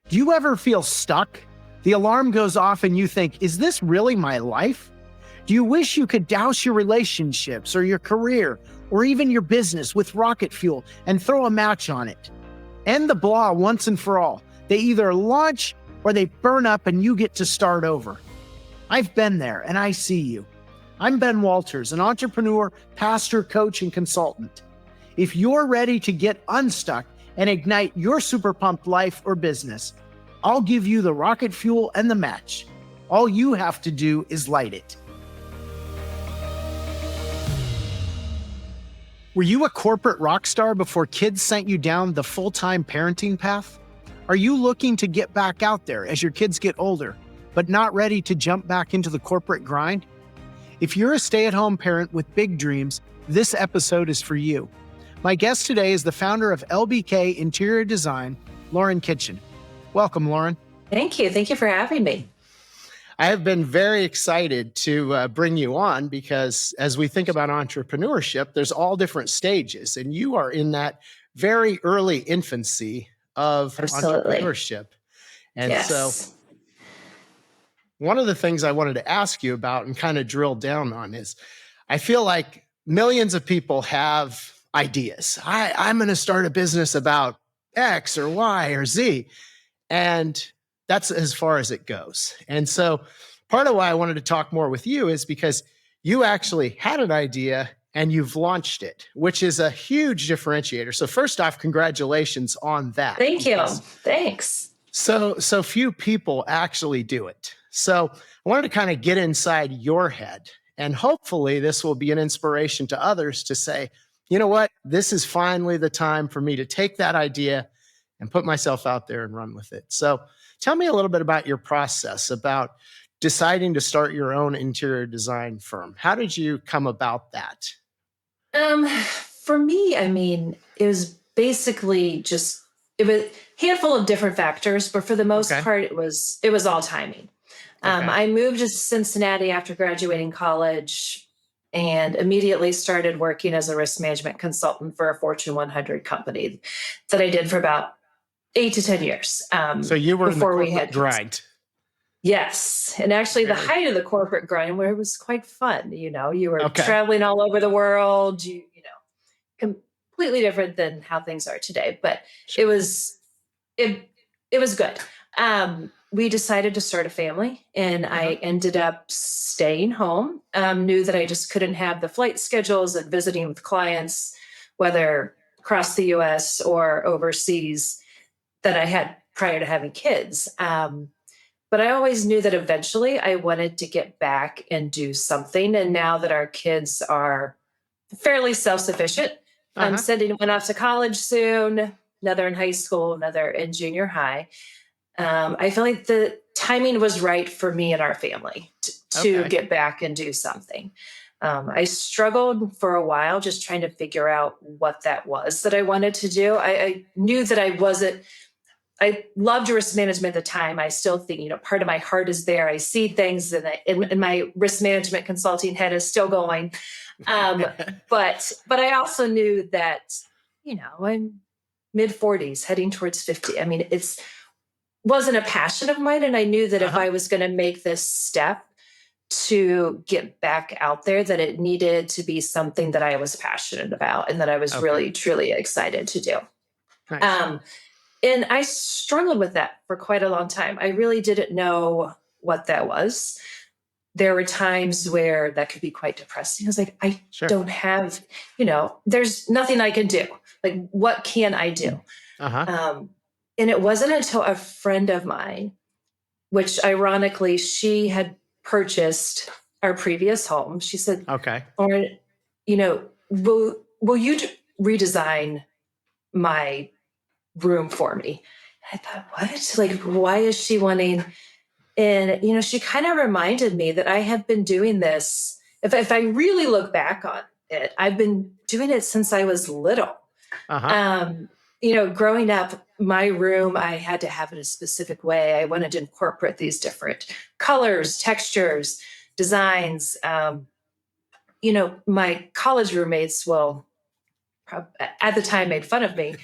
Do you ever feel stuck? The alarm goes off and you think, is this really my life? Do you wish you could douse your relationships or your career or even your business with rocket fuel and throw a match on it? End the blah once and for all. They either launch or they burn up and you get to start over. I've been there and I see you. I'm Ben Walters, an entrepreneur, pastor, coach, and consultant. If you're ready to get unstuck and ignite your super pumped life or business, I'll give you the rocket fuel and the match. All you have to do is light it. Were you a corporate rock star before kids sent you down the full-time parenting path? Are you looking to get back out there as your kids get older, but not ready to jump back into the corporate grind? If you're a stay-at-home parent with big dreams, this episode is for you. My guest today is the founder of LBK Interior Design, Lauren Kitchen. Welcome, Lauren. Thank you. Thank you for having me. I have been very excited to bring you on because as we think about entrepreneurship, there's all different stages, and you are in that very early infancy of entrepreneurship. And so one of the things I wanted to ask you about and kind of drill down on is I feel like millions of people have ideas. I'm going to start a business about X or Y or Z. And that's as far as it goes. And so part of why I wanted to talk more with you is because you actually had an idea and you've launched it, which is a huge differentiator. So first off, congratulations on that. Thank you. Thanks. So few people actually do it. So I wanted to kind of get inside your head, and hopefully this will be an inspiration to others to say, you know what, this is finally the time for me to take that idea and put myself out there and run with it. So tell me a little bit about your process about deciding to start your own interior design firm. How did you come about that? For me, it was basically it was a handful of different factors, but for the most part, it was all timing. I moved to Cincinnati after graduating college and immediately started working as a risk management consultant for a Fortune 100 company that I did for about 8 to 10 years. So you were in the corporate grind. Yes. And actually the height of the corporate grind where it was quite fun. You were traveling all over the world, completely different than how things are today, but it was good. We decided to start a family and I ended up staying home. Knew that I just couldn't have the flight schedules and visiting with clients, whether across the US or overseas, that I had prior to having kids. But I always knew that eventually I wanted to get back and do something. And now that our kids are fairly self-sufficient, I'm sending one off to college soon, another in high school, another in junior high. I feel like the timing was right for me and our family to get back and do something. I struggled for a while just trying to figure out what that was that I wanted to do. I knew that I loved risk management at the time. I still think, part of my heart is there. I see things and my risk management consulting head is still going. But I also knew that, I'm mid-40s heading towards 50. It wasn't a passion of mine. And I knew that if I was going to make this step to get back out there, that it needed to be something that I was passionate about and that I was really, truly excited to do. Nice. And I struggled with that for quite a long time. I really didn't know what that was. There were times where that could be quite depressing. I was like, I don't have, there's nothing I can do. Like, what can I do? And it wasn't until a friend of mine, which ironically, she had purchased our previous home. She said, Lauren, will you redesign my room for me? I thought, what? Like, why is she wanting? And, she kind of reminded me that I have been doing this. If I really look back on it, I've been doing it since I was little. Growing up, my room, I had to have it a specific way. I wanted to incorporate these different colors, textures, designs. My college roommates, at the time made fun of me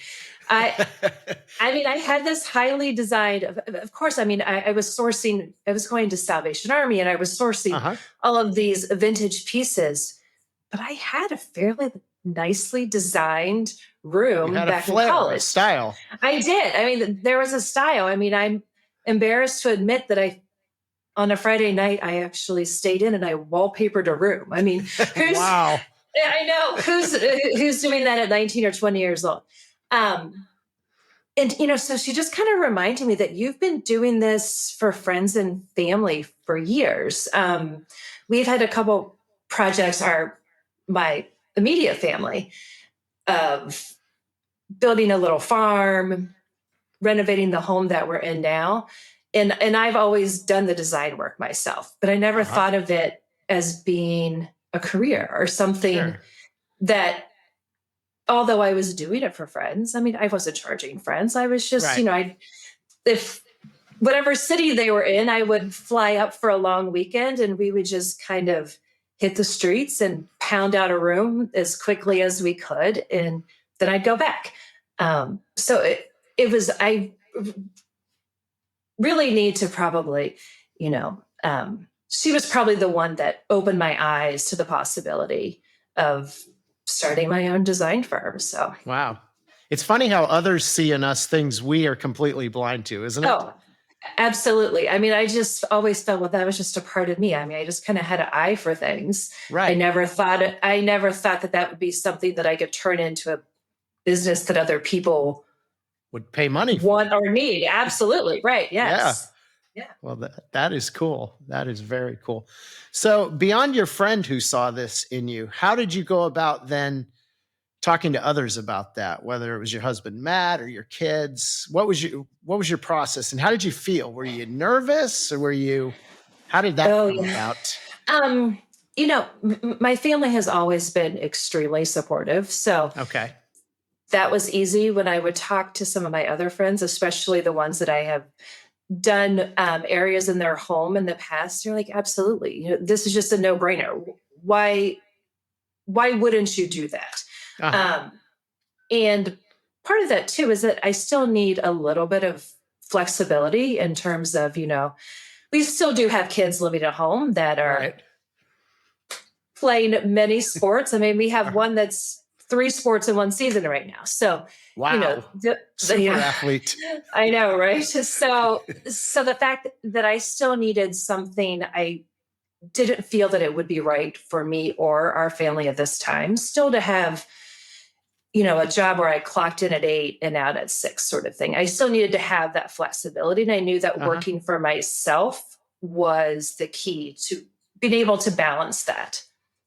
I I mean, I had this highly designed, of course, I mean, I was sourcing, I was going to Salvation Army and I was sourcing Uh-huh. all of these vintage pieces, but I had a fairly nicely designed You room had a back in flair, a college. style. I did. I mean, there was a style. I mean, I'm embarrassed to admit that on a Friday night, I actually stayed in and I wallpapered a room. I mean, who's, Wow. I know who's doing that at 19 or 20 years old. Um, and so she just kind of reminded me that you've been doing this for friends and family for years. We've had a couple projects, my immediate family, of building a little farm, renovating the home that we're in now. And I've always done the design work myself, but I never Uh-huh. thought of it as being a career or something Sure. that, although I was doing it for friends, I mean, I wasn't charging friends. I was just, Right. if whatever city they were in, I would fly up for a long weekend and we would just kind of hit the streets and pound out a room as quickly as we could. And then I'd go back. So I really need to probably, she was probably the one that opened my eyes to the possibility of starting my own design firm. So, Wow. It's funny how others see in us things we are completely blind to, isn't it? oh, absolutely. I mean, I just always felt, well, that was just a part of me. I mean, I just kind of had an eye for things. Right. I never thought that that would be something that I could turn into a business that other people Would pay money for. want or need. Absolutely. Right. Yes. Yeah. Well, that is cool. That is very cool. So beyond your friend who saw this in you, how did you go about then talking to others about that? Whether it was your husband, Matt, or your kids, what was your process and how did you feel? Were you nervous or how did that Oh, come yeah. about? Um, my family has always been extremely supportive. So Okay. that was easy when I would talk to some of my other friends, especially the ones that I have done areas in their home in the past. They're like, absolutely. This is just a no brainer. Why wouldn't you do that? Uh-huh. And part of that too is that I still need a little bit of flexibility in terms of, we still do have kids living at home that are Right. playing many sports. I mean, we have one that's 3 sports in one season right now. So, Wow. Super athlete. I know, right? So the fact that I still needed something, I didn't feel that it would be right for me or our family at this time, still to have, a job where I clocked in at 8 and out at 6 sort of thing. I still needed to have that flexibility. And I knew that Uh-huh. working for myself was the key to being able to balance that.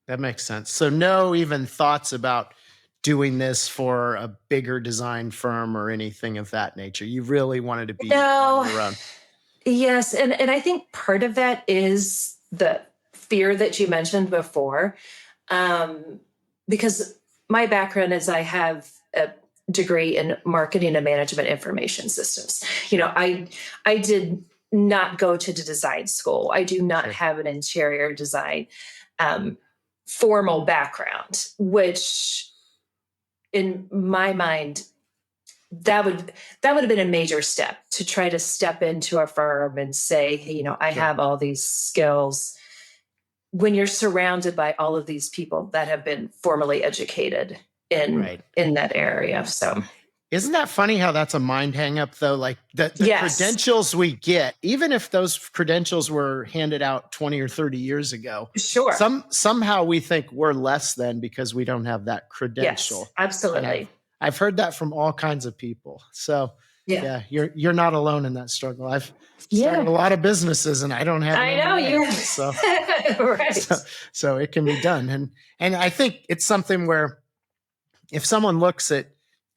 That makes sense. So no even thoughts about doing this for a bigger design firm or anything of that nature. You really wanted to be No. on your own. Yes. And I think part of that is the fear that you mentioned before. Because my background is I have a degree in marketing and management information systems. I did not go to the design school. I do not Sure. have an interior design formal background, which in my mind, that would have been a major step to try to step into a firm and say, hey, I Sure. have all these skills when you're surrounded by all of these people that have been formally educated Right. in that area. So Isn't that funny how that's a mind hang up though? Like the yes. credentials we get, even if those credentials were handed out 20 or 30 years ago, Sure. somehow we think we're less than because we don't have that credential. Yes, absolutely. And I've heard that from all kinds of people. So yeah, you're not alone in that struggle. I've started a lot of businesses and I don't have I know you. So right. so it can be done. And I think it's something where if someone looks at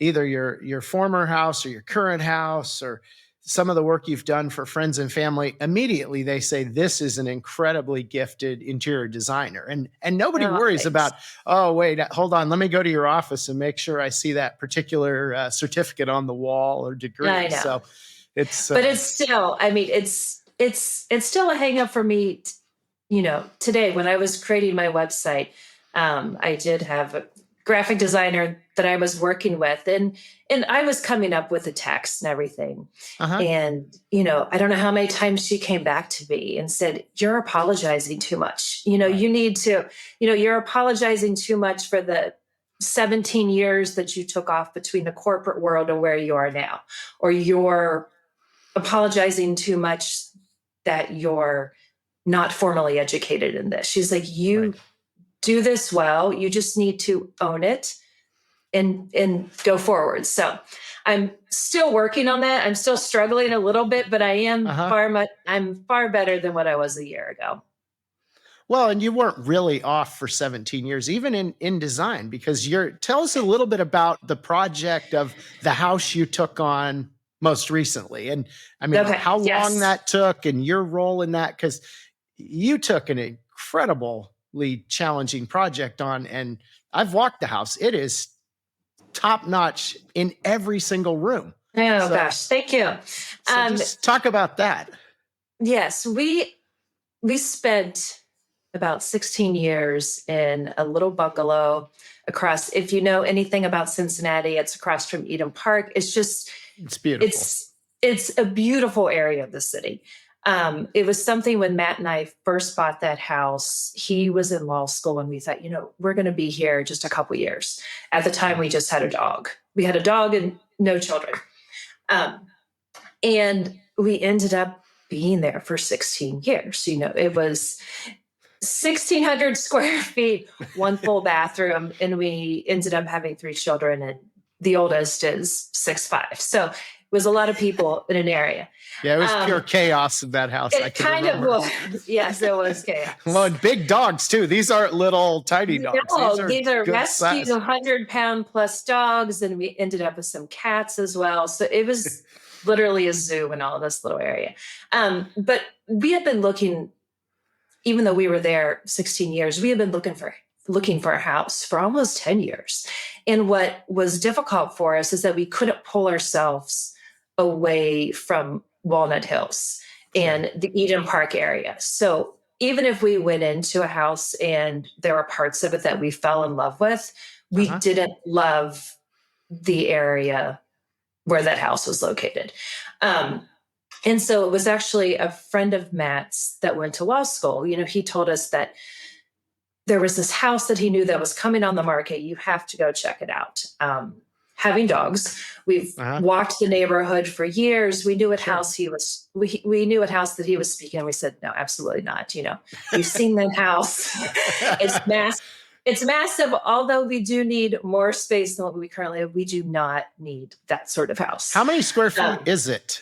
either your former house or your current house or some of the work you've done for friends and family, immediately they say this is an incredibly gifted interior designer. And nobody worries about, oh, wait, hold on, let me go to your office and make sure I see that particular certificate on the wall or degree. I know. So it's but it's still, I mean, it's still a hang up for me. Today when I was creating my website, I did have graphic designer that I was working with, and I was coming up with the text and everything. And, I don't know how many times she came back to me and said, "You're apologizing too much. Right. You need to, you're apologizing too much for the 17 years that you took off between the corporate world and where you are now, or you're apologizing too much that you're not formally educated in this." She's like, "You do this well. You just need to own it and go forward." So I'm still working on that. I'm still struggling a little bit, but I am I'm far better than what I was a year ago. Well, and you weren't really off for 17 years, even in design, because tell us a little bit about the project of the house you took on most recently. And I mean, how long that took and your role in that, because you took an incredibly challenging project on, and I've walked the house. It is top notch in every single room. Oh, gosh. Thank you. So just talk about that. Yes, we spent about 16 years in a little bungalow across, if you know anything about Cincinnati, it's across from Eden Park. It's beautiful. It's a beautiful area of the city. It was something when Matt and I first bought that house, he was in law school, and we thought, we're going to be here just a couple years. At the time, we just had a dog. We had a dog and no children. And we ended up being there for 16 years. It was 1,600 square feet, one full bathroom, and we ended up having 3 children, and the oldest is 6'5". So it was a lot of people in an area. Yeah, it was pure chaos in that house. It kind of was. Yes, it was chaos. Well, and big dogs too. These aren't little tiny dogs. No, these are rescued 100-pound plus dogs, and we ended up with some cats as well. So it was literally a zoo in all of this little area. But we had been looking, even though we were there 16 years, we had been looking for a house for almost 10 years. And what was difficult for us is that we couldn't pull ourselves away from Walnut Hills and the Eden Park area. So even if we went into a house and there were parts of it that we fell in love with, we didn't love the area where that house was located. And so it was actually a friend of Matt's that went to law school. He told us that there was this house that he knew that was coming on the market. You have to go check it out. Having dogs, we've walked the neighborhood for years. We knew what house he was. We knew what house that he was speaking. And we said, no, absolutely not. You've seen that house. It's massive. It's massive. Although we do need more space than what we currently have, we do not need that sort of house. How many square feet is it?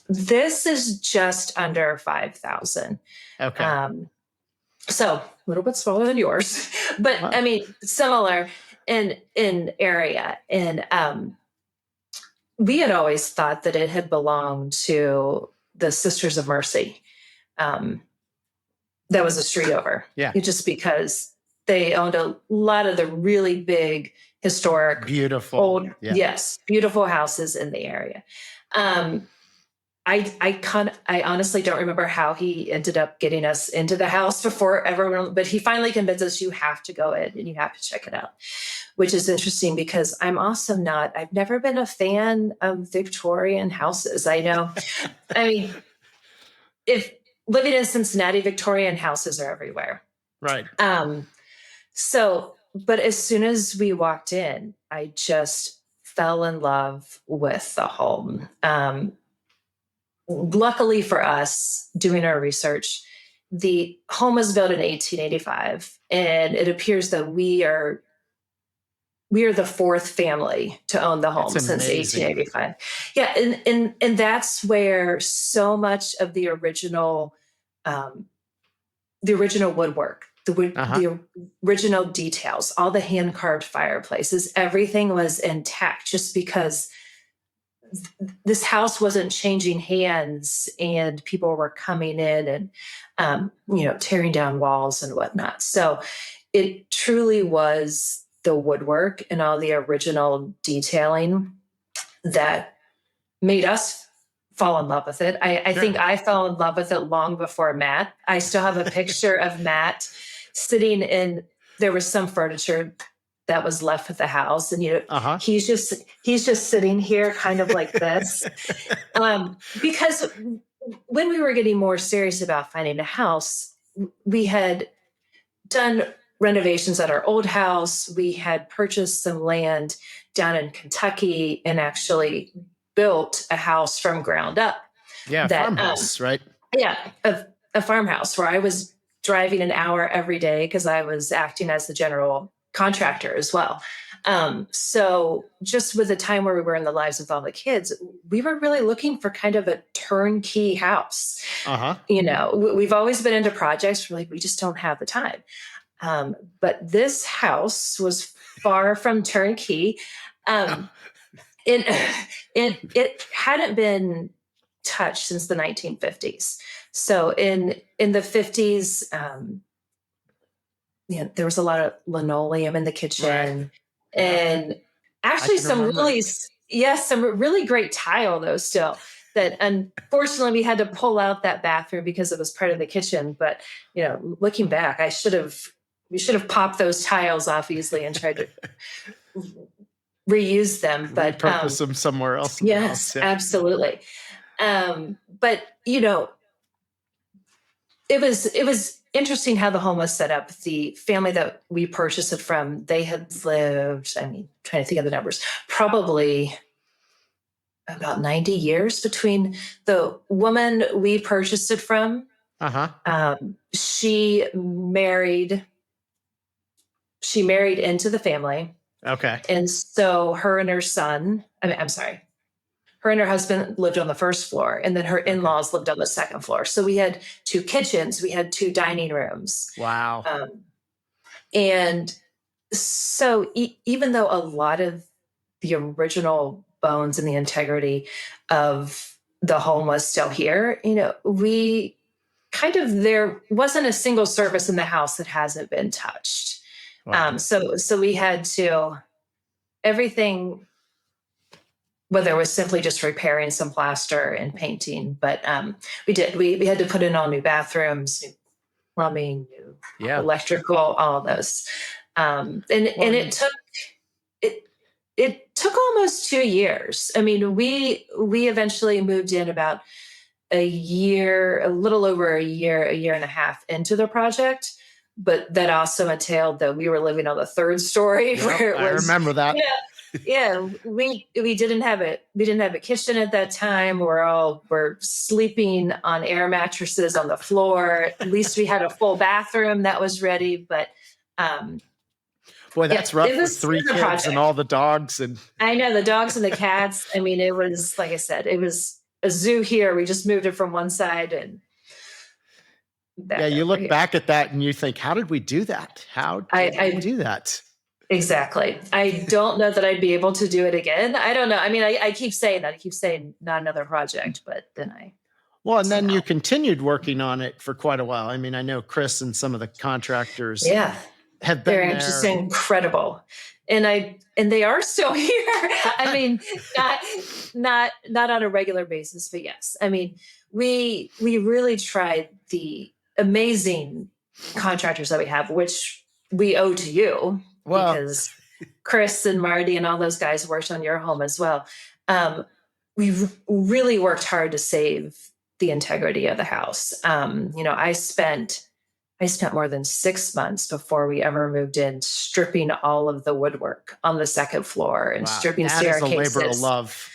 This is just under 5,000. Okay. So a little bit smaller than yours, but I mean, similar in area. And we had always thought that it had belonged to the Sisters of Mercy. That was a street over. Yeah. Just because they owned a lot of the really big, historic, beautiful, old, beautiful houses in the area. I honestly don't remember how he ended up getting us into the house before everyone, but he finally convinced us, you have to go in and you have to check it out, which is interesting because I've never been a fan of Victorian houses. I know. I mean, if living in Cincinnati, Victorian houses are everywhere. Right. But as soon as we walked in, I just fell in love with the home. Luckily for us, doing our research, the home was built in 1885, and it appears that we are the fourth family to own the home since 1885. Yeah, and that's where so much of the original woodwork, the original details, all the hand carved fireplaces, everything was intact, just because this house wasn't changing hands and people were coming in and, tearing down walls and whatnot. So it truly was the woodwork and all the original detailing that made us fall in love with it. I think I fell in love with it long before Matt. I still have a picture of Matt sitting in, there was some furniture that was left with the house. And, Uh-huh. he's just sitting here kind of like this. Because when we were getting more serious about finding a house, we had done renovations at our old house. We had purchased some land down in Kentucky and actually built a house from ground up. Yeah, That farmhouse, right? Yeah, a farmhouse where I was driving an hour every day because I was acting as the general contractor as well. So just with the time where we were in the lives with all the kids, we were really looking for kind of a turnkey house. Uh-huh. We've always been into projects. We're like, we just don't have the time. But this house was far from turnkey. It hadn't been touched since the 1950s. So in the 50s, there was a lot of linoleum in the kitchen, Right. and actually some really great tile though still. That unfortunately we had to pull out that bathroom because it was part of the kitchen. But looking back, we should have popped those tiles off easily and tried to reuse them. But repurpose them somewhere else. Yes, absolutely. But it was interesting how the home was set up. The family that we purchased it from, they had lived, trying to think of the numbers, probably about 90 years between the woman we purchased it from. Uh-huh. She married into the family. Okay. And so her and her husband lived on the first floor, and then her in-laws lived on the second floor. So we had 2 kitchens, we had 2 dining rooms. Wow. And so even though a lot of the original bones and the integrity of the home was still here, we there wasn't a single surface in the house that hasn't been touched. Wow. So we had to, everything, whether it was simply just repairing some plaster and painting, but we had to put in all new bathrooms, new plumbing, new electrical, all of those. And it took almost 2 years. We eventually moved in about a little over a year and a half into the project. But that also entailed that we were living on the 3rd story. Yep, where it was, I remember that. Yeah, we didn't have a kitchen at that time. We're sleeping on air mattresses on the floor. At least we had a full bathroom that was ready. But boy, that's rough with 3 kids and all the dogs. And I know, the dogs and the cats. It was, like I said, it was a zoo here. We just moved it from one side, and you look back at that and you think, how did we do that? How did we do that? Exactly. I don't know that I'd be able to do it again. I don't know. I keep saying that. I keep saying not another project, but then then you continued working on it for quite a while. I know Chris and some of the contractors have been they're just incredible. And they are still here. Not on a regular basis, but yes. We really tried the amazing contractors that we have, which we owe to you, because Chris and Marty and all those guys worked on your home as well. We really worked hard to save the integrity of the house. I spent more than 6 months before we ever moved in, stripping all of the woodwork on the second floor and stripping staircases. That is a labor of love.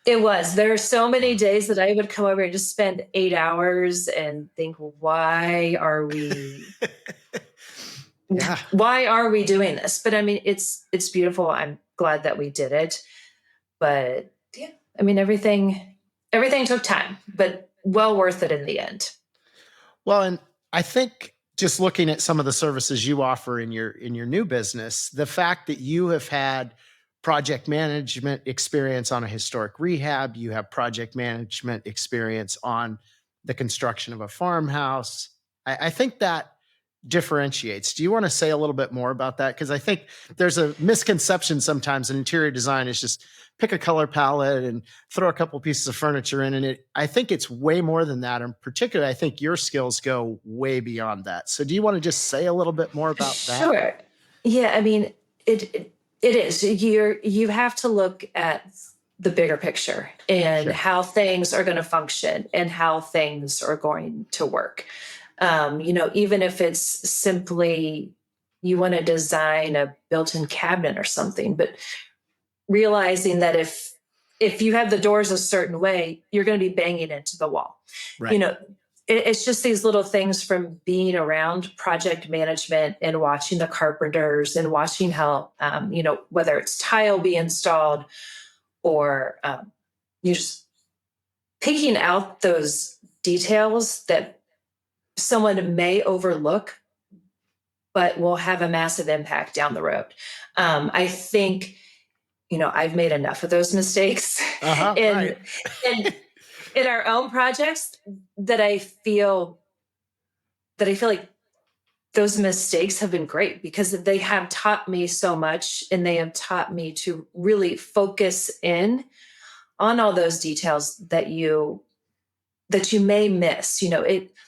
It was. There are so many days that I would come over and just spend 8 hours and think, why are we doing this? But it's beautiful. I'm glad that we did it. But everything took time, but well worth it in the end. Well, and I think just looking at some of the services you offer in your new business, the fact that you have had project management experience on a historic rehab, you have project management experience on the construction of a farmhouse, I think that differentiates. Do you want to say a little bit more about that? Because I think there's a misconception sometimes in interior design is just pick a color palette and throw a couple pieces of furniture in. And I think it's way more than that. And particularly, I think your skills go way beyond that. So do you want to just say a little bit more about that? Sure. Yeah. It is. You have to look at the bigger picture and how things are going to function and how things are going to work. Even if it's simply you want to design a built-in cabinet or something, but realizing that if you have the doors a certain way, you're going to be banging into the wall. Right. It's just these little things from being around project management and watching the carpenters and watching how, whether it's tile be installed or you just picking out those details that someone may overlook, but will have a massive impact down the road. I think, I've made enough of those mistakes in our own projects that I feel like those mistakes have been great because they have taught me so much, and they have taught me to really focus in on all those details that you may miss.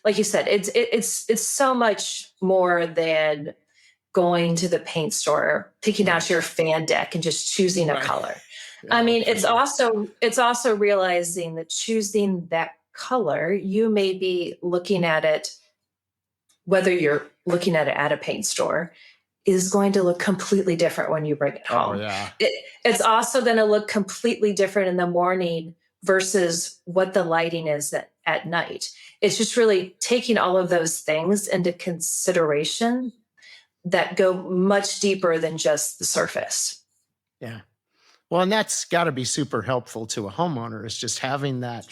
Like you said, it's so much more than going to the paint store, picking out your fan deck and just choosing a color. I mean, it's also realizing that choosing that color, you may be looking at it, whether you're looking at it at a paint store, is going to look completely different when you bring it home. It's also going to look completely different in the morning versus what the lighting is at night. It's just really taking all of those things into consideration that go much deeper than just the surface. Yeah. Well, and that's got to be super helpful to a homeowner, is just having that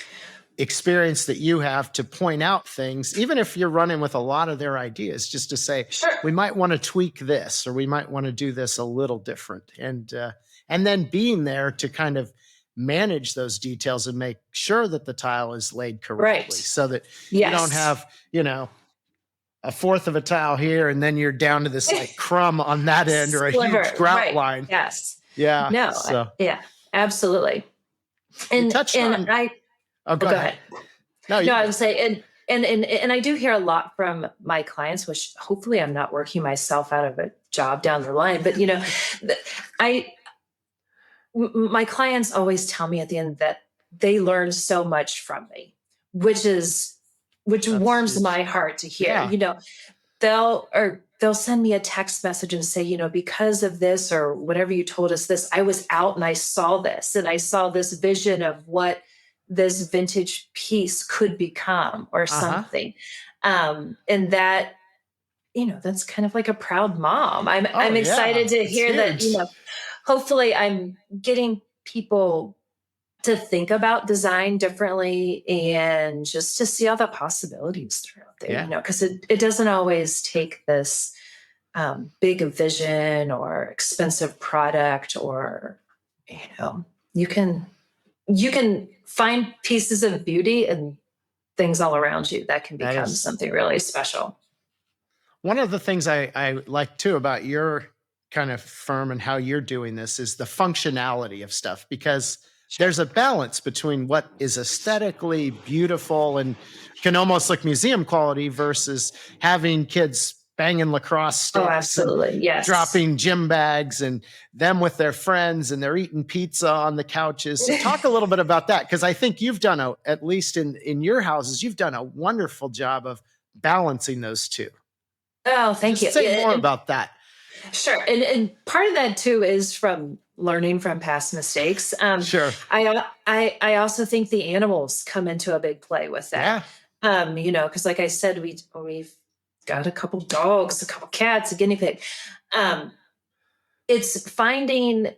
experience that you have to point out things, even if you're running with a lot of their ideas, just to say, we might want to tweak this, or we might want to do this a little different. And then being there to kind of manage those details and make sure that the tile is laid correctly, so that you don't have, a fourth of a tile here, and then you're down to this like crumb on that end, or a huge grout line. Yes. Yeah. No. Yeah, absolutely. And go ahead. No, I would say, and I do hear a lot from my clients, which hopefully I'm not working myself out of a job down the line. But my clients always tell me at the end that they learn so much from me, which warms my heart to hear. They'll send me a text message and say, because of this or whatever you told us this, I was out and I saw this, and I saw this vision of what this vintage piece could become or something. And that, that's kind of like a proud mom. I'm excited to hear that, hopefully I'm getting people to think about design differently and just to see all the possibilities throughout there, because it doesn't always take this big vision or expensive product, or, you can find pieces of beauty and things all around you that can become something really special. One of the things I like too about your kind of firm and how you're doing this is the functionality of stuff, because there's a balance between what is aesthetically beautiful and can almost look museum quality versus having kids banging lacrosse sticks, absolutely, yes, dropping gym bags, and them with their friends, and they're eating pizza on the couches. So talk a little bit about that, because I think you've done at least in your houses, you've done a wonderful job of balancing those two. Oh, thank you. Say more about that. Sure. And part of that too is from learning from past mistakes. Sure. I also think the animals come into a big play with that. Because like I said, we've got a couple dogs, a couple cats, a guinea pig. It's finding,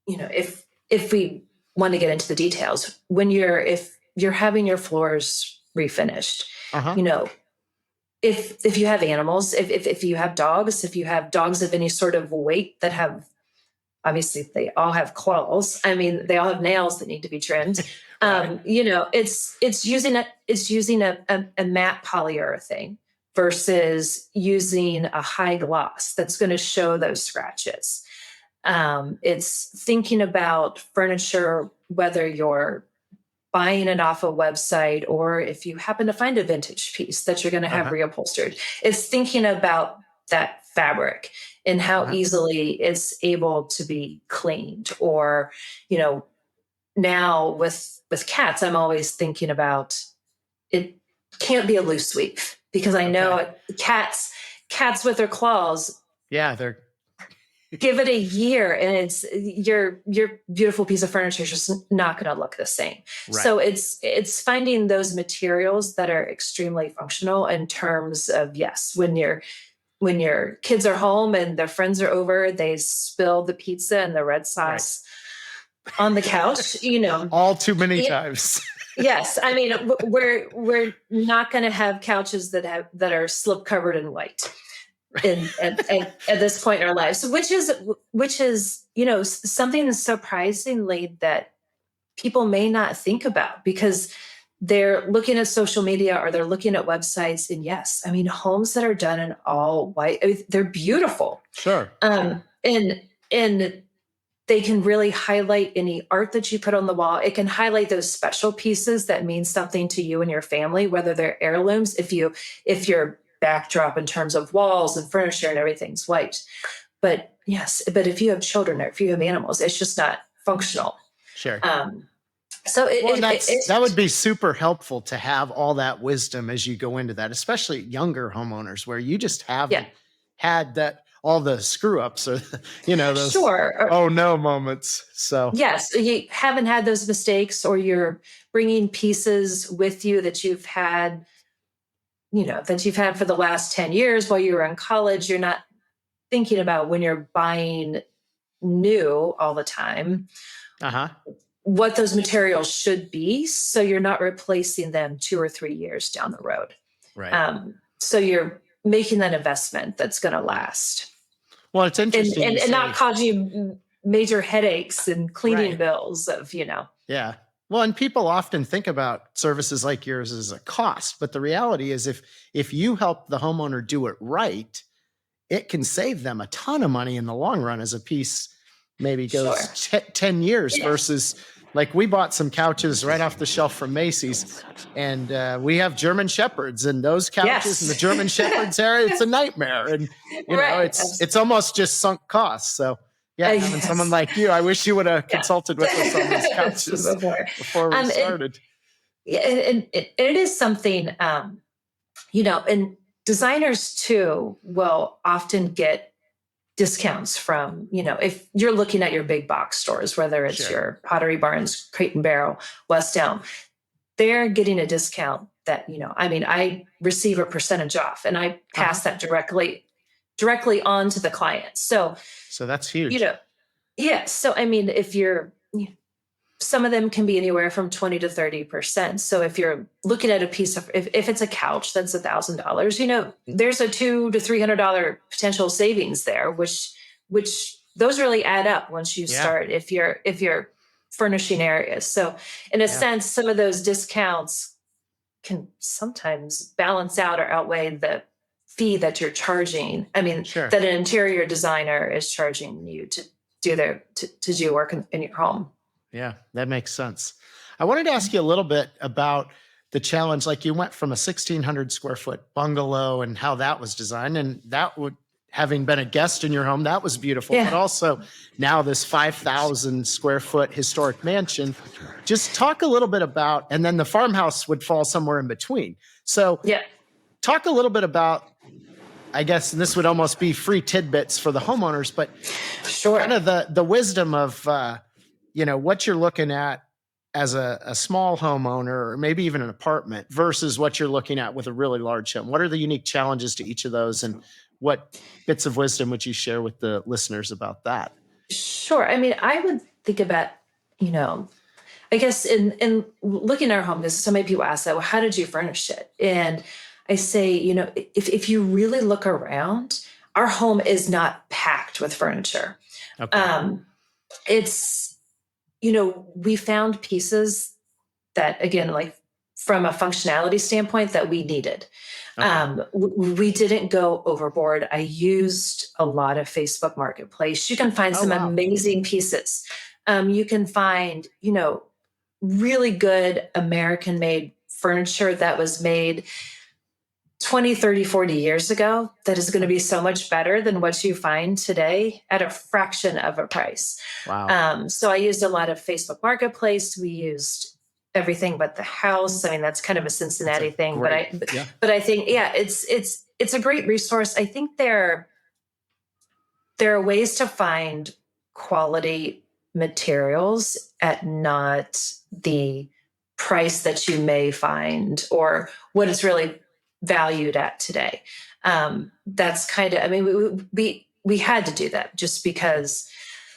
if we want to get into the details, if you're having your floors refinished, if you have animals, if you have dogs of any sort of weight that have, obviously they all have claws. I mean, they all have nails that need to be trimmed. It's using a matte polyurethane versus using a high gloss that's going to show those scratches. It's thinking about furniture, whether you're buying it off a website or if you happen to find a vintage piece that you're going to have reupholstered. It's thinking about that fabric and how easily it's able to be cleaned. Or, now with cats, I'm always thinking about, it can't be a loose sweep, because I know cats with their claws. Yeah, they're give it a year and it's your beautiful piece of furniture is just not going to look the same. Right. So it's finding those materials that are extremely functional in terms of, yes, when your kids are home and their friends are over, they spill the pizza and the red sauce on the couch, all too many times. Yes. I mean, we're not going to have couches that are slip covered in white at this point in our lives, which is, something surprisingly that people may not think about, because they're looking at social media or they're looking at websites, and yes, I mean, homes that are done in all white, they're beautiful. Sure. And they can really highlight any art that you put on the wall. It can highlight those special pieces that mean something to you and your family, whether they're heirlooms, if your backdrop in terms of walls and furniture and everything's white. But yes, but if you have children or if you have animals, it's just not functional. Sure. So that would be super helpful to have all that wisdom as you go into that, especially younger homeowners where you just haven't had that, all the screw ups or, those oh no moments. So yes, you haven't had those mistakes, or you're bringing pieces with you that you've had for the last 10 years while you were in college. You're not thinking about, when you're buying new all the time, what those materials should be. So you're not replacing them 2 or 3 years down the road. Right. So you're making that investment that's going to last. Well, it's interesting. And not causing you major headaches and cleaning bills of, Yeah. Well, and people often think about services like yours as a cost, but the reality is if you help the homeowner do it right, it can save them a ton of money in the long run as a piece maybe goes 10 years versus, like, we bought some couches right off the shelf from Macy's, and we have German Shepherds, and those couches in the German Shepherds area, it's a nightmare. And, it's almost just sunk costs. So having someone like you, I wish you would have consulted with us on these couches before we started. And it is something, and designers too will often get discounts from, if you're looking at your big box stores, whether it's your Pottery Barns, Crate and Barrel, West Elm, they're getting a discount that, I receive a percentage off, and I pass that directly on to the client. So that's huge. So, if you're, some of them can be anywhere from 20 to 30%. So if you're looking at a piece of, if it's a couch, that's $1,000, there's a $200 to $300 potential savings there, which those really add up once you start, if you're furnishing areas. So in a sense, some of those discounts can sometimes balance out or outweigh the fee that you're charging. That an interior designer is charging you to do work in your home. Yeah, that makes sense. I wanted to ask you a little bit about the challenge. Like, you went from a 1,600 square foot bungalow and how that was designed, and that would, having been a guest in your home, that was beautiful. But also now this 5,000 square foot historic mansion. Just talk a little bit about, and then the farmhouse would fall somewhere in between. So talk a little bit about, I guess, and this would almost be free tidbits for the homeowners, but kind of the wisdom of, what you're looking at as a small homeowner, or maybe even an apartment, versus what you're looking at with a really large home. What are the unique challenges to each of those, and what bits of wisdom would you share with the listeners about that? Sure. I would think about, I guess in looking at our home, because so many people ask that, well, how did you furnish it? And I say, if you really look around, our home is not packed with furniture. Okay. It's, we found pieces that, again, like from a functionality standpoint, that we needed. Okay. We didn't go overboard. I used a lot of Facebook Marketplace. You can find some amazing pieces. You can find, really good American-made furniture that was made 20, 30, 40 years ago that is going to be so much better than what you find today at a fraction of a price. Wow. So I used a lot of Facebook Marketplace. We used everything but the house. I mean, that's kind of a Cincinnati thing, but I think, yeah, it's a great resource. I think there are ways to find quality materials at not the price that you may find or what it's really valued at today. That's kind of, I mean, we had to do that just because,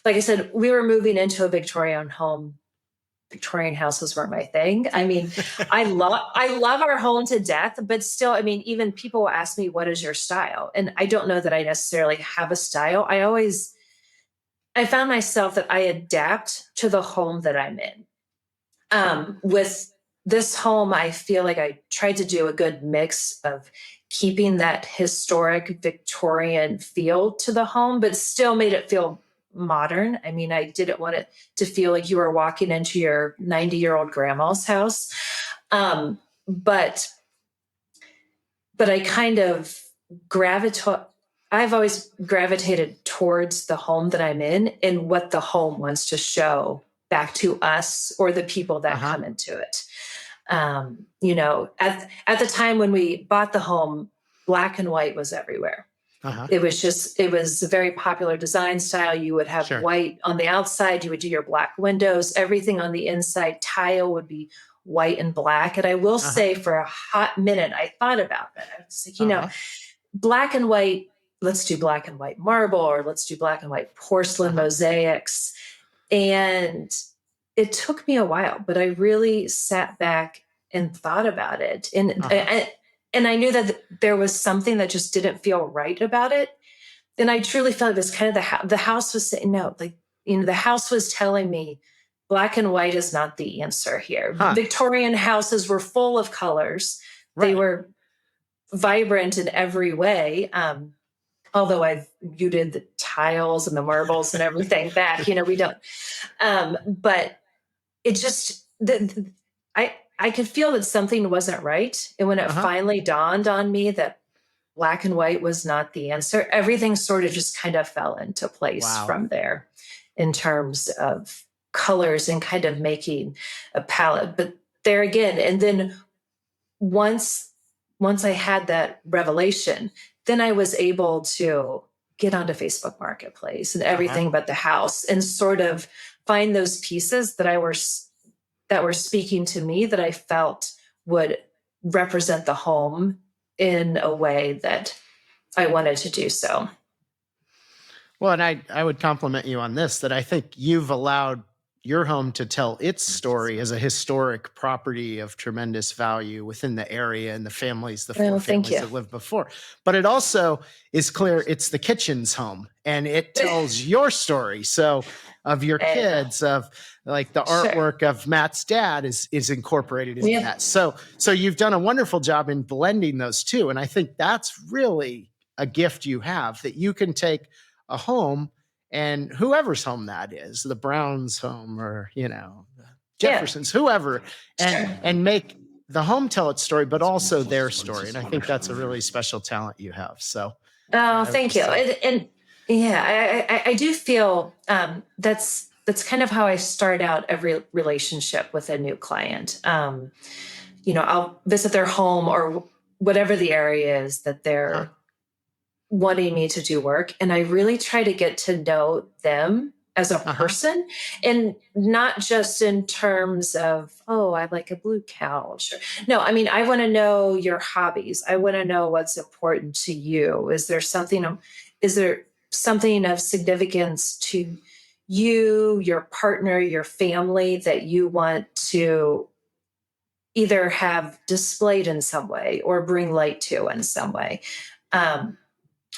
like I said, we were moving into a Victorian home. Victorian houses weren't my thing. I mean, I love our home to death, but still, I mean, even people will ask me, what is your style? And I don't know that I necessarily have a style. I found myself that I adapt to the home that I'm in. With this home, I feel like I tried to do a good mix of keeping that historic Victorian feel to the home, but still made it feel modern. I mean, I didn't want it to feel like you were walking into your 90-year-old grandma's house. But I kind of I've always gravitated towards the home that I'm in and what the home wants to show back to us or the people that come into it. You know, at the time when we bought the home, black and white was everywhere. It was a very popular design style. You would have white on the outside. You would do your black windows. Everything on the inside tile would be white and black. And I will say for a hot minute, I thought about that. I was like, you know, black and white, let's do black and white marble, or let's do black and white porcelain mosaics. And it took me a while, but I really sat back and thought about it. And I knew that there was something that just didn't feel right about it. And I truly felt it was kind of the house was saying, no, like, you know, the house was telling me black and white is not the answer here. Victorian houses were full of colors. They were vibrant in every way. Although you did the tiles and the marbles and everything back, you know, we don't. But it just, I could feel that something wasn't right. And when it finally dawned on me that black and white was not the answer, everything sort of just kind of fell into place from there in terms of colors and kind of making a palette. But there again, and then once I had that revelation, then I was able to get onto Facebook Marketplace and everything but the house and sort of find those pieces that were speaking to me that I felt would represent the home in a way that I wanted to do so. Well, and I would compliment you on this, that I think you've allowed your home to tell its story as a historic property of tremendous value within the area and the families, the four families that lived before. But it also is clear it's the kitchen's home and it tells your story. So of your kids, of like the artwork of Matt's dad is incorporated in that. So you've done a wonderful job in blending those two. And I think that's really a gift you have, that you can take a home, and whoever's home that is, the Browns' home or, you know, Jefferson's, whoever, and make the home tell its story, but also their story. And I think that's a really special talent you have. So, thank you. And I do feel that's kind of how I start out every relationship with a new client. You know, I'll visit their home or whatever the area is that they're wanting me to do work. And I really try to get to know them as a person, and not just in terms of, oh, I like a blue couch. No, I mean, I want to know your hobbies. I want to know what's important to you. Is there something of significance to you, your partner, your family that you want to either have displayed in some way or bring light to in some way?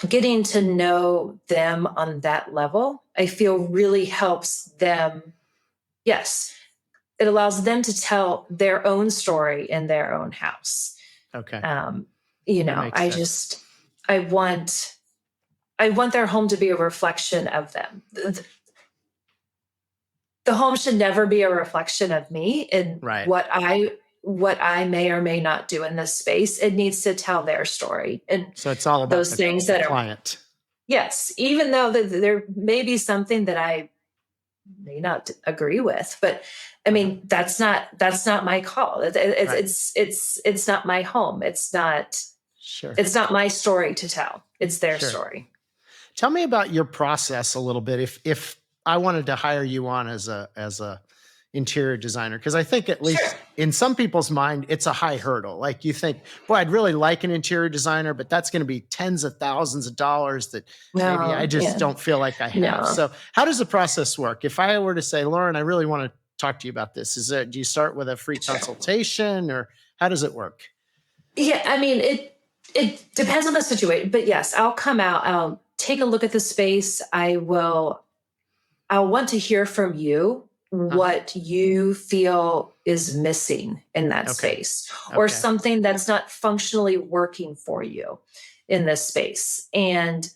Getting to know them on that level, I feel really helps them. Yes, it allows them to tell their own story in their own house. Okay. You know, I want their home to be a reflection of them. The home should never be a reflection of me and what I what I may or may not do in this space. It needs to tell their story. And so it's all about those things the that client. Yes, even though there may be something that I may not agree with, but I mean, that's not my call. It's not my home. It's not my story to tell. It's their story. Tell me about your process a little bit. If I wanted to hire you on as a interior designer, because I think at least in some people's mind, it's a high hurdle. Like you think, boy, I'd really like an interior designer, but that's going to be tens of thousands of dollars that maybe I just don't feel like I have. No. So how does the process work? If I were to say, Lauren, I really want to talk to you about this, do you start with a free consultation, or how does it work? Yeah, I mean, it depends on the situation, but yes, I'll come out, I'll take a look at the space. I'll want to hear from you what you feel is missing in that space, or something that's not functionally working for you in this space, and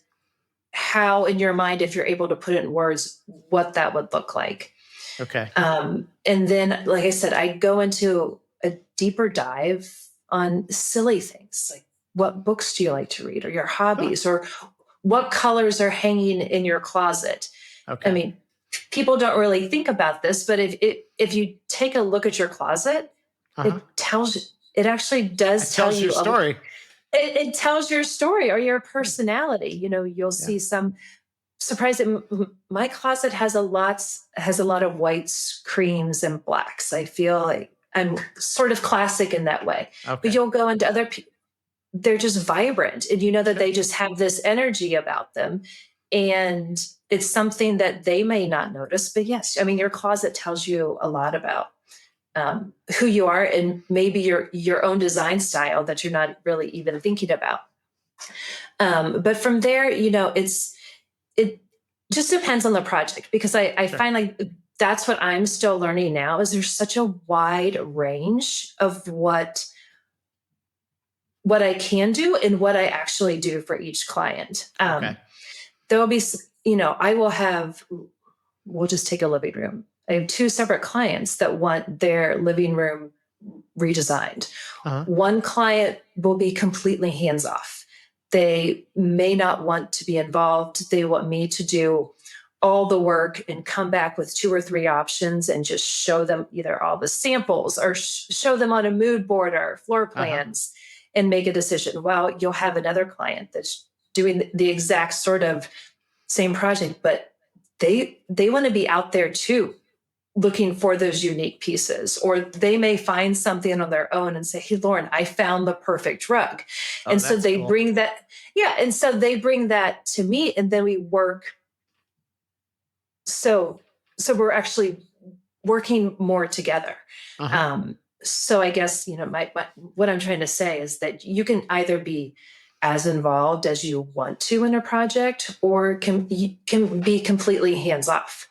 how in your mind, if you're able to put it in words, what that would look like. Okay. And then, like I said, I go into a deeper dive on silly things, like what books do you like to read, or your hobbies, or what colors are hanging in your closet. I mean, people don't really think about this, but if you take a look at your closet, it actually does tell you your story. It tells your story or your personality. You'll see some surprise. My closet has a lot of whites, creams, and blacks. I feel like I'm sort of classic in that way. But you'll go into other people, they're just vibrant, and that they just have this energy about them. And it's something that they may not notice, but yes, I mean, your closet tells you a lot about who you are, and maybe your own design style that you're not really even thinking about. But from there, it just depends on the project, because I find like that's what I'm still learning now, is there's such a wide range of what I can do and what I actually do for each client. There will be, we'll just take a living room. I have 2 separate clients that want their living room redesigned. One client will be completely hands off. They may not want to be involved. They want me to do all the work and come back with 2 or 3 options and just show them either all the samples or show them on a mood board or floor plans and make a decision. Well, you'll have another client that's doing the exact sort of same project, but they want to be out there too, looking for those unique pieces, or they may find something on their own and say, hey, Lauren, I found the perfect rug. And so they bring that. Yeah. And so they bring that to me, and then we work. So we're actually working more together. So I guess, what I'm trying to say is that you can either be as involved as you want to in a project, or can be completely hands off.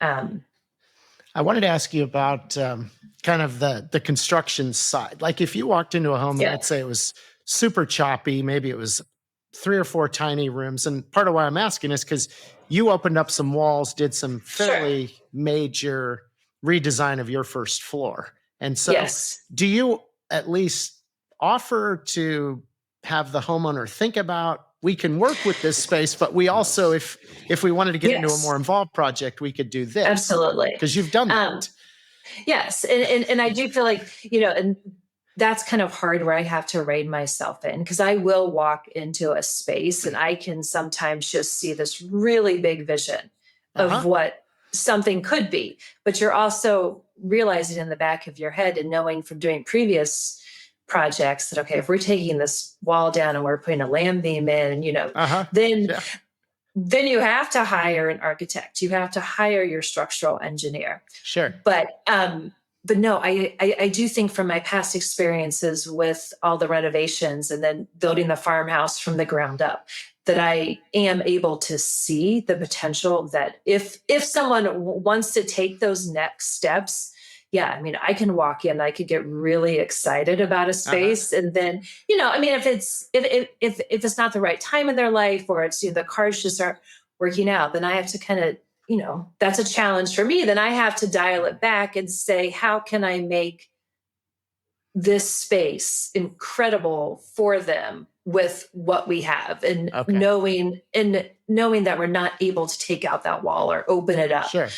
I wanted to ask you about kind of the construction side. Like if you walked into a home and let's say it was super choppy, maybe it was 3 or 4 tiny rooms. And part of why I'm asking is because you opened up some walls, did some fairly major redesign of your first floor. And so do you at least offer to have the homeowner think about, we can work with this space, but we also, if we wanted to get into a more involved project, we could do this. Absolutely. Because you've done that. Yes. And I do feel like, and that's kind of hard where I have to rein myself in, because I will walk into a space and I can sometimes just see this really big vision of what something could be. But you're also realizing in the back of your head and knowing from doing previous projects that, okay, if we're taking this wall down and we're putting a lam beam in, then you have to hire an architect. You have to hire your structural engineer. Sure. But no, I do think from my past experiences with all the renovations and then building the farmhouse from the ground up, that I am able to see the potential that if someone wants to take those next steps, I mean, I can walk in, I could get really excited about a space. And then, I mean, if it's not the right time in their life, or it's, the cards just aren't working out, then I have to kind of, that's a challenge for me. Then I have to dial it back and say, how can I make this space incredible for them with what we have, and knowing that we're not able to take out that wall or open it up. Sure.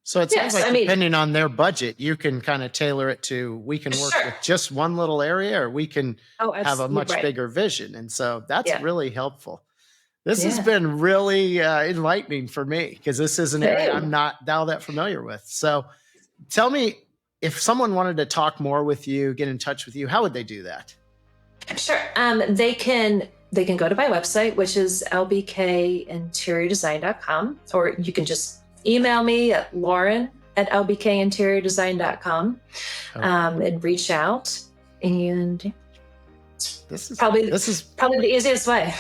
So it sounds like depending on their budget, you can kind of tailor it to, we can work with just one little area, or we can have a much bigger vision. And so that's really helpful. This has been really enlightening for me, because this is an area I'm not all that familiar with. So tell me, if someone wanted to talk more with you, get in touch with you, how would they do that? Sure. They can go to my website, which is lbkinteriordesign.com, or you can just email me at lauren@lbkinteriordesign.com, and reach out. And this is probably the easiest way.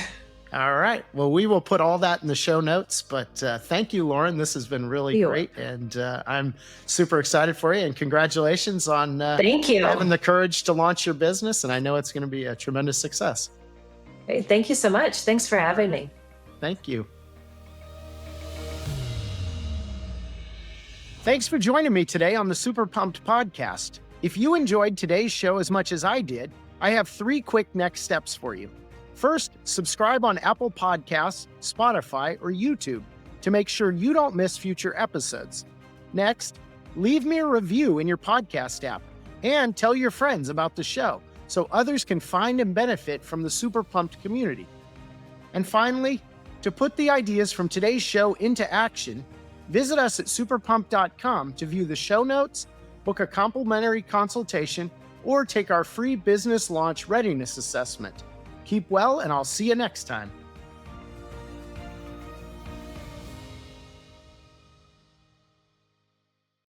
All right. Well, we will put all that in the show notes, but thank you, Lauren. This has been really great. And I'm super excited for you, and congratulations on thank you having the courage to launch your business. And I know it's going to be a tremendous success. Hey, thank you so much. Thanks for having me. Thank you. Thanks for joining me today on the Super Pumped podcast. If you enjoyed today's show as much as I did, I have 3 quick next steps for you. First, subscribe on Apple Podcasts, Spotify, or YouTube to make sure you don't miss future episodes. Next, leave me a review in your podcast app and tell your friends about the show so others can find and benefit from the Super Pumped community. And finally, to put the ideas from today's show into action, visit us at superpumped.com to view the show notes, book a complimentary consultation, or take our free business launch readiness assessment. Keep well, and I'll see you next time.